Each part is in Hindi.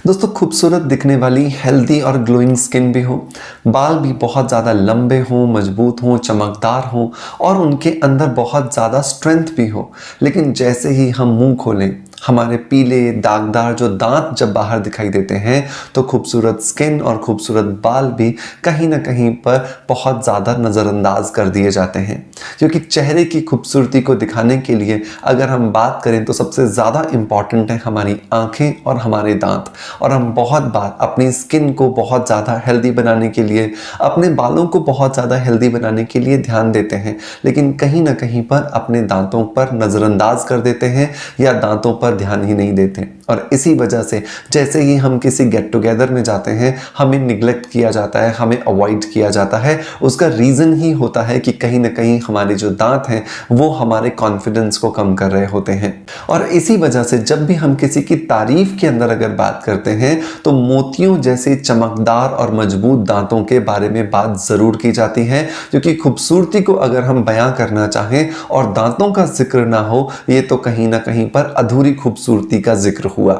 दोस्तों खूबसूरत दिखने वाली हेल्दी और ग्लोइंग स्किन भी हो, बाल भी बहुत ज़्यादा लंबे हों, मजबूत हों, चमकदार हों और उनके अंदर बहुत ज़्यादा स्ट्रेंथ भी हो, लेकिन जैसे ही हम मुंह खोलें हमारे पीले दागदार जो दांत जब बाहर दिखाई देते हैं तो खूबसूरत स्किन और खूबसूरत बाल भी कहीं ना कहीं पर बहुत ज़्यादा नज़रअंदाज कर दिए जाते हैं। क्योंकि चेहरे की खूबसूरती को दिखाने के लिए अगर हम बात करें तो सबसे ज़्यादा इम्पॉर्टेंट है हमारी आँखें और हमारे दांत। और हम बहुत बार अपनी स्किन को बहुत ज़्यादा हेल्दी बनाने के लिए, अपने बालों को बहुत ज़्यादा हेल्दी बनाने के लिए ध्यान देते हैं, लेकिन कहीं ना कहीं पर अपने दांतों पर नज़रअंदाज कर देते हैं या दांतों पर ध्यान ही नहीं देते। और इसी वजह से जैसे ही हम किसी गेट टुगेदर में जाते हैं हमें निगलेक्ट किया जाता है, हमें अवॉइड किया जाता है। उसका रीज़न ही होता है कि कहीं ना कहीं हमारे जो दांत हैं वो हमारे कॉन्फिडेंस को कम कर रहे होते हैं। और इसी वजह से जब भी हम किसी की तारीफ के अंदर अगर बात करते हैं तो मोतियों जैसे चमकदार और मजबूत दांतों के बारे में बात ज़रूर की जाती है, क्योंकि खूबसूरती को अगर हम बयां करना चाहें और दांतों का जिक्र ना हो, ये तो कहीं ना कहीं पर अधूरी खूबसूरती का जिक्र हुआ।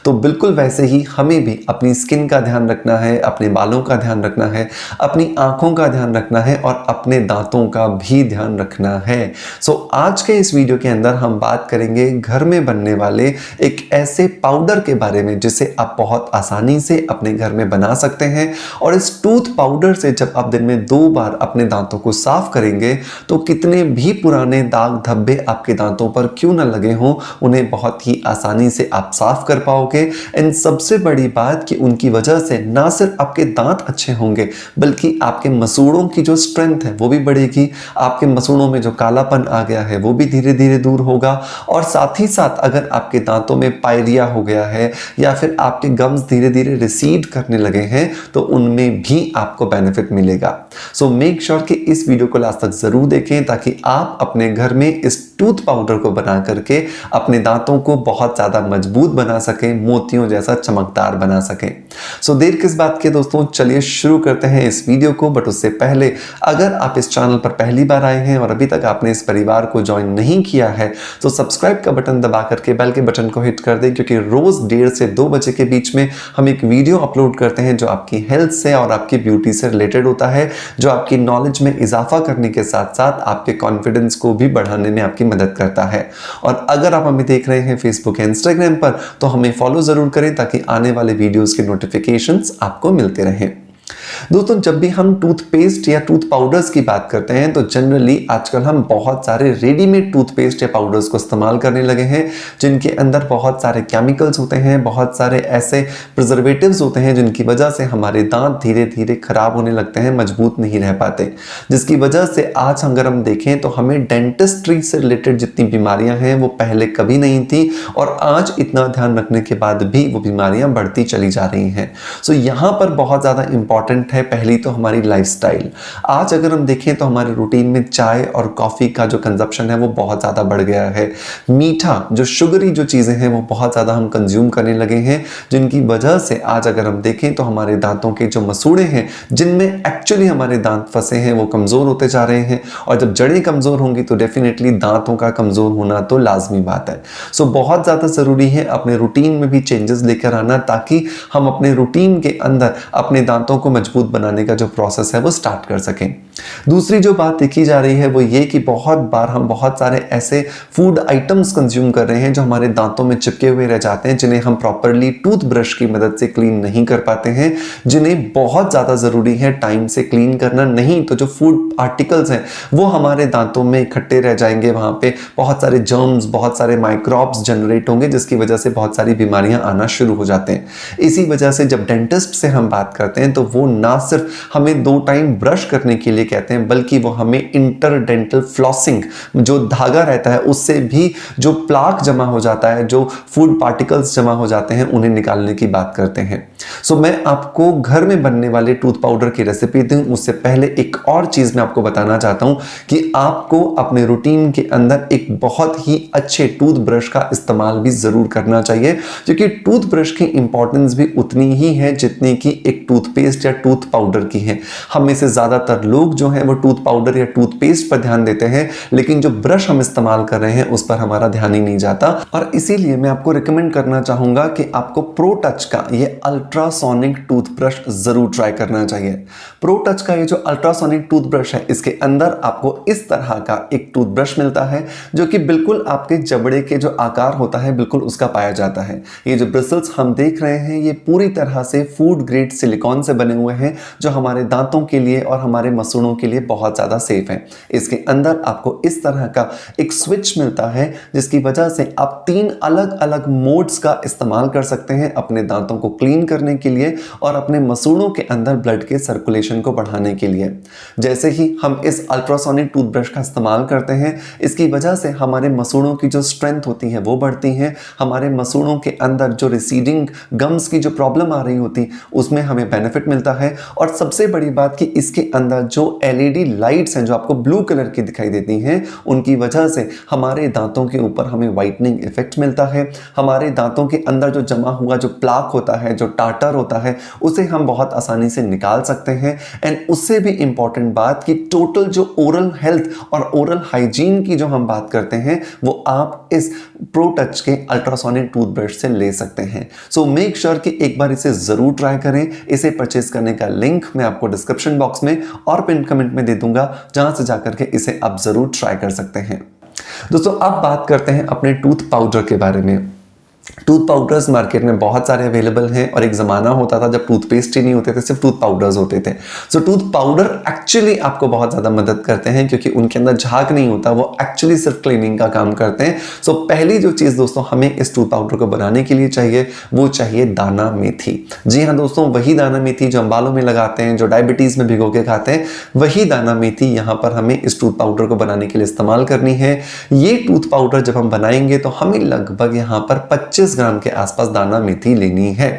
तो बिल्कुल वैसे ही हमें भी अपनी स्किन का ध्यान रखना है, अपने बालों का ध्यान रखना है, अपनी आंखों का ध्यान रखना है और अपने दांतों का भी ध्यान रखना है। आज के इस वीडियो के अंदर हम बात करेंगे घर में बनने वाले एक ऐसे पाउडर के बारे में जिसे आप बहुत आसानी से अपने घर में बना सकते हैं। और इस टूथ पाउडर से जब आप दिन में 2 बार अपने दांतों को साफ करेंगे तो कितने भी पुराने दाग धब्बे आपके दांतों पर क्यों न लगे हों, उन्हें बहुत ही आसानी से आप साफ कर पाओगे। एंड सबसे बड़ी बात कि उनकी वजह से ना सिर्फ आपके दांत अच्छे होंगे बल्कि आपके मसूड़ों की जो स्ट्रेंथ है वो भी बढ़ेगी, आपके मसूड़ों में जो कालापन आ गया है वो भी धीरे धीरे दूर होगा। और साथ ही साथ अगर आपके दांतों में पायरिया हो गया है या फिर आपके गम्स धीरे धीरे रिसीड करने लगे हैं तो उनमें भी आपको बेनिफिट मिलेगा। सो मेक श्योर कि इस वीडियो को लास्ट तक जरूर देखें ताकि आप अपने घर में इस टूथ पाउडर को बना करके अपने दांतों को बहुत ज़्यादा मजबूत बना सकें, मोतियों जैसा चमकदार बना सकें। देर किस बात की दोस्तों, चलिए शुरू करते हैं इस वीडियो को। बट उससे पहले अगर आप इस चैनल पर पहली बार आए हैं और अभी तक आपने इस परिवार को ज्वाइन नहीं किया है तो सब्सक्राइब का बटन दबा करके बेल के बटन को हिट कर दें, क्योंकि रोज 1:30 से 2 बजे के बीच में हम एक वीडियो अपलोड करते हैं जो आपकी हेल्थ से और आपकी ब्यूटी से रिलेटेड होता है, जो आपकी नॉलेज में इजाफा करने के साथ साथ आपके कॉन्फिडेंस को भी बढ़ाने में आपकी मदद करता है। और अगर आप हमें देख रहे हैं फेसबुक या इंस्टाग्राम पर तो हमें फॉलो जरूर करें ताकि आने वाले वीडियोस के नोटिफिकेशंस आपको मिलते रहें। दोस्तों जब भी हम टूथपेस्ट या टूथ पाउडर्स की बात करते हैं तो जनरली आजकल हम बहुत सारे रेडीमेड टूथपेस्ट या पाउडर्स को इस्तेमाल करने लगे हैं जिनके अंदर बहुत सारे केमिकल्स होते हैं, बहुत सारे ऐसे प्रिजर्वेटिव्स होते हैं जिनकी वजह से हमारे दांत धीरे धीरे खराब होने लगते हैं, मजबूत नहीं रह पाते, जिसकी वजह से आज अगर हम देखें तो हमें डेंटिस्ट्री से रिलेटेड जितनी बीमारियां हैं वो पहले कभी नहीं थी और आज इतना ध्यान रखने के बाद भी वो बीमारियां बढ़ती चली जा रही हैं। यहाँ पर बहुत ज़्यादा इंपॉर्टेंट है पहली तो हमारी लाइफस्टाइल। आज अगर हम देखें तो हमारे रूटीन में चाय और कॉफी का जो कंजप्शन है वो बहुत ज्यादा बढ़ गया है। मीठा जो शुगरी जो चीजें हैं वो बहुत ज्यादा हम कंज्यूम करने लगे हैं, जिनकी वजह से आज अगर हम देखें तो हमारे दांतों के जो मसूड़े हैं जिनमें एक्चुअली हमारे दांत फंसे हैं वो कमजोर होते जा रहे हैं। और जब जड़ें कमजोर होंगी तो डेफिनेटली दांतों का कमजोर होना तो लाजमी बात है। बहुत ज्यादा जरूरी है अपने रूटीन में भी चेंजेस लेकर आना ताकि हम अपने रूटीन के अंदर अपने दांतों को मजबूत बनाने का जो प्रोसेस है वो स्टार्ट कर सकें। दूसरी जो बात देखी जा रही है वो ये कि बहुत बार हम बहुत सारे ऐसे फूड आइटम्स कंज्यूम कर रहे हैं जो हमारे दांतों में चिपके हुए रह जाते हैं, जिन्हें हम प्रॉपरली टूथब्रश की मदद से क्लीन नहीं कर पाते हैं, जिन्हें बहुत ज्यादा जरूरी है टाइम से क्लीन करना। नहीं तो जो फूड पार्टिकल्स हैं वो हमारे दांतों में इकट्ठे रह जाएंगे, वहां पे बहुत सारे जर्म्स, बहुत सारे माइक्रोब्स जनरेट होंगे, जिसकी वजह से बहुत सारी बीमारियां आना शुरू हो जाते हैं। इसी वजह से जब डेंटिस्ट से हम बात करते हैं तो वो ना सिर्फ हमें 2 टाइम ब्रश करने के लिए कहते हैं बल्कि वो हमें इंटरडेंटल फ्लॉसिंग, जो धागा रहता है उससे भी जो प्लाक जमा हो जाता है, जो फूड पार्टिकल्स जमा हो जाते हैं, उन्हें निकालने की बात करते हैं। मैं आपको घर में बनने वाले टूथ पाउडर की रेसिपी दूं उससे पहले एक और चीज मैं आपको बताना चाहता हूं कि आपको अपने रूटीन के अंदर एक बहुत ही अच्छे टूथब्रश का इस्तेमाल भी जरूर करना चाहिए, क्योंकि टूथब्रश की इंपॉर्टेंस भी उतनी ही है जितनी कि एक टूथपेस्ट या टूथ पाउडर की है। हम में से ज्यादातर लोग जो हैं वो टूथ पाउडर या टूथपेस्ट पर ध्यान देते हैं, लेकिन जो ब्रश हम इस्तेमाल कर रहे हैं उस पर हमारा ध्यान ही नहीं जाता। और इसीलिए मैं आपको रिकमेंड करना चाहूंगा कि आपको प्रो टच का ये अल्ट्रासोनिक टूथब्रश जरूर ट्राई करना चाहिए। प्रो टच का ये जो अल्ट्रासोनिक टूथब्रश है, इसके अंदर आपको इस तरह का एक टूथब्रश मिलता है जो कि बिल्कुल आपके जबड़े के जो आकार होता है बिल्कुल उसका पाया जाता है। ये जो ब्रिसल्स हम देख रहे हैं ये पूरी तरह से फूड ग्रेड सिलिकॉन से बने हुए हैं, जो हमारे दांतों के लिए और हमारे मसूड़ों के लिए बहुत ज्यादा सेफ है। इसके अंदर आपको इस तरह का एक स्विच मिलता है जिसकी वजह से आप 3 अलग अलग मोड्स का इस्तेमाल कर सकते हैं अपने दांतों को क्लीन करने के लिए और अपने मसूड़ों के अंदर ब्लड के सर्कुलेशन को बढ़ाने के लिए। जैसे ही हम इस अल्ट्रासोनिक टूथब्रश का इस्तेमाल करते हैं, इसकी वजह से हमारे मसूड़ों की जो स्ट्रेंथ होती है वो बढ़ती है। हमारे मसूड़ों के अंदर जो रिसीडिंग गम्स की जो प्रॉब्लम आ रही होती उसमें हमें बेनिफिट मिलता है। और सबसे बड़ी बात कि इसके अंदर जो एलईडी लाइट्स हैं जो आपको ब्लू कलर की दिखाई देती हैं, उनकी वजह से हमारे दांतों के ऊपर हमें व्हाइटनिंग इफेक्ट मिलता है। हमारे दांतों के अंदर जो जमा हुआ जो प्लाक होता है, जो टाटर होता है, उसे हम बहुत आसानी से निकाल सकते हैं। एंड उससे भी इंपॉर्टेंट बात कि टोटल जो ओरल हेल्थ और ओरल हाइजीन की जो हम बात करते हैं वो आप इस प्रो टच के अल्ट्रासोनिक टूथब्रश से ले सकते हैं। सो मेक श्योर कि एक बार इसे जरूर ट्राई करें। इसे परचेज करने का लिंक मैं आपको डिस्क्रिप्शन बॉक्स में और पिन कमेंट में दे दूंगा, जहां से जाकर के इसे आप जरूर ट्राई कर सकते हैं। दोस्तों अब बात करते हैं अपने टूथ पाउडर के बारे में। टूथ पाउडर्स मार्केट में बहुत सारे अवेलेबल हैं और एक ज़माना होता था जब टूथपेस्ट ही नहीं होते थे, सिर्फ टूथ पाउडर्स होते थे। सो टूथ पाउडर एक्चुअली आपको बहुत ज़्यादा मदद करते हैं क्योंकि उनके अंदर झाग नहीं होता, वो एक्चुअली सिर्फ क्लीनिंग का काम करते हैं। सो पहली जो चीज़ दोस्तों हमें इस टूथ पाउडर को बनाने के लिए चाहिए वो चाहिए दाना मेथी। जी हाँ दोस्तों, वही दाना मेथी जो हम बालों में लगाते हैं, जो डायबिटीज़ में भिगो के खाते हैं, वही दाना मेथी यहाँ पर हमें इस टूथ पाउडर को बनाने के लिए इस्तेमाल करनी है। ये टूथ पाउडर जब हम बनाएंगे तो हमें लगभग यहाँ पर 25 ग्राम के आसपास दाना मेथी लेनी है।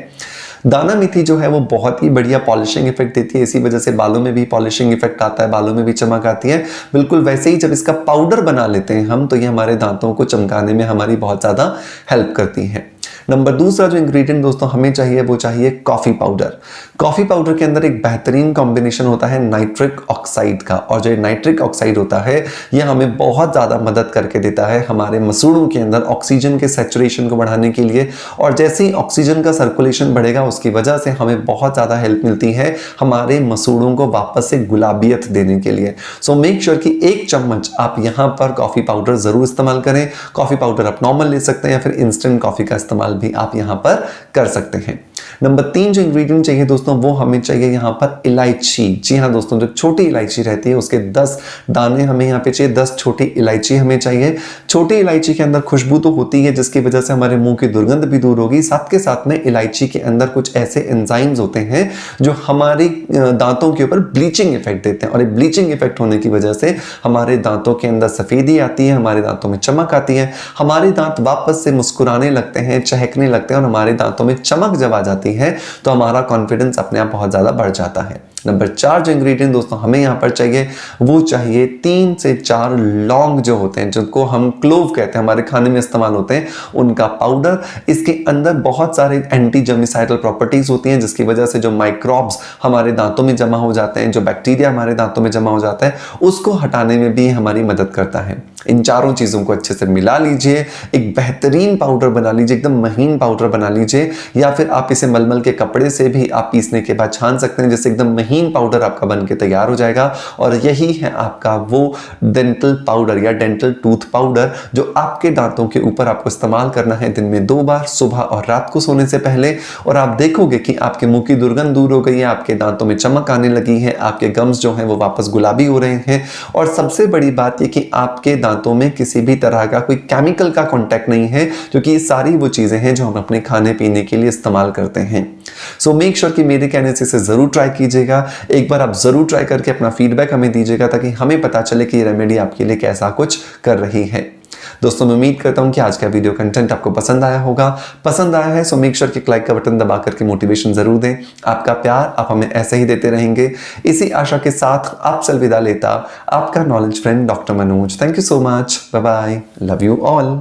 दाना मेथी जो है वो बहुत ही बढ़िया पॉलिशिंग इफेक्ट देती है, इसी वजह से बालों में भी पॉलिशिंग इफेक्ट आता है, बालों में भी चमक आती है। बिल्कुल वैसे ही जब इसका पाउडर बना लेते हैं हम, तो ये हमारे दांतों को चमकाने में हमारी बहुत ज़्यादा हेल्प करती है। नंबर दूसरा जो इंग्रेडिएंट दोस्तों हमें चाहिए वो चाहिए कॉफी पाउडर। कॉफी पाउडर के अंदर एक बेहतरीन कॉम्बिनेशन होता है नाइट्रिक ऑक्साइड का, और जो नाइट्रिक ऑक्साइड होता है यह हमें बहुत ज़्यादा मदद करके देता है हमारे मसूड़ों के अंदर ऑक्सीजन के सैचुरेशन को बढ़ाने के लिए। और जैसे ही ऑक्सीजन का सर्कुलेशन बढ़ेगा उसकी वजह से हमें बहुत ज़्यादा हेल्प मिलती है हमारे मसूड़ों को वापस से गुलाबियत देने के लिए। सो मेक श्योर कि 1 चम्मच आप यहाँ पर कॉफी पाउडर ज़रूर इस्तेमाल करें। कॉफी पाउडर आप नॉर्मल ले सकते हैं या फिर इंस्टेंट कॉफी का इस्तेमाल भी आप यहां पर कर सकते हैं। नंबर 3 जो इंग्रेडिएंट चाहिए दोस्तों वो हमें चाहिए यहां पर इलायची। जी हां दोस्तों, जो छोटी इलायची रहती है उसके 10 दाने हमें यहां पे चाहिए, 10 छोटी इलायची हमें चाहिए। छोटी इलायची के अंदर खुशबू तो होती है जिसकी वजह से हमारे मुंह की दुर्गंध भी दूर होगी। साथ के साथ में इलायची के अंदर कुछ ऐसे एंजाइम्स होते हैं जो हमारी दांतों के ऊपर ब्लीचिंग इफेक्ट देते हैं, और एक ब्लीचिंग इफेक्ट होने की वजह से हमारे दांतों के अंदर सफेदी आती है, हमारे दांतों में चमक आती है, हमारे दांत वापस से मुस्कुराने लगते हैं, चहकने लगते हैं, और हमारे दांतों में चमक जब आ जाती है तो हमारा कॉन्फिडेंस अपने आप बहुत ज्यादा बढ़ जाता है। नंबर 4 जो इंग्रेडिएंट दोस्तों हमें यहाँ पर चाहिए वो चाहिए 3 से 4 लौंग जो होते हैं, जिनको हम क्लोव कहते हैं, हमारे खाने में इस्तेमाल होते हैं, उनका पाउडर। इसके अंदर बहुत सारे एंटी जर्मिसाइडल प्रॉपर्टीज होती हैं जिसकी वजह से जो माइक्रोब्स हमारे दांतों में जमा हो जाते हैं, जो बैक्टीरिया हमारे दांतों में जमा हो जाता है, उसको हटाने में भी हमारी मदद करता है। इन चारों चीज़ों को अच्छे से मिला लीजिए, एक बेहतरीन पाउडर बना लीजिए, एकदम महीन पाउडर बना लीजिए, या फिर आप इसे मलमल के कपड़े से भी आप पीसने के बाद छान सकते हैं, जिससे एकदम महीन पाउडर आपका बन के तैयार हो जाएगा। और यही है आपका वो डेंटल पाउडर या डेंटल टूथ पाउडर जो आपके दांतों के ऊपर आपको इस्तेमाल करना है दिन में 2 बार, सुबह और रात को सोने से पहले। और आप देखोगे कि आपके मुंह की दुर्गंध दूर हो गई है, आपके दांतों में चमक आने लगी है, आपके गम्स जो हैं वो वापस गुलाबी हो रहे हैं, और सबसे बड़ी बात ये कि आपके दांतों में किसी भी तरह का कोई केमिकल का कांटेक्ट नहीं है, क्योंकि ये सारी वो चीजें हैं जो हम अपने खाने पीने के लिए इस्तेमाल करते हैं। सो मेक श्योर कि मेरे कहने से इसे जरूर ट्राई कीजिएगा। एक बार आप जरूर ट्राई करके अपना फीडबैक हमें दीजिएगा ताकि हमें पता चले कि ये रेमेडी आपके लिए कैसा कुछ कर रही है। दोस्तों मैं उम्मीद करता हूं कि आज का वीडियो कंटेंट आपको पसंद आया होगा। पसंद आया है सो मेक श्योर कि लाइक का बटन दबा करके मोटिवेशन जरूर दें। आपका प्यार आप हमें ऐसे ही देते रहेंगे। इसी आशा के साथ आपसे अलविदा लेता आपका knowledge friend doctor Manoj. Thank you so much. Bye bye. Love you all.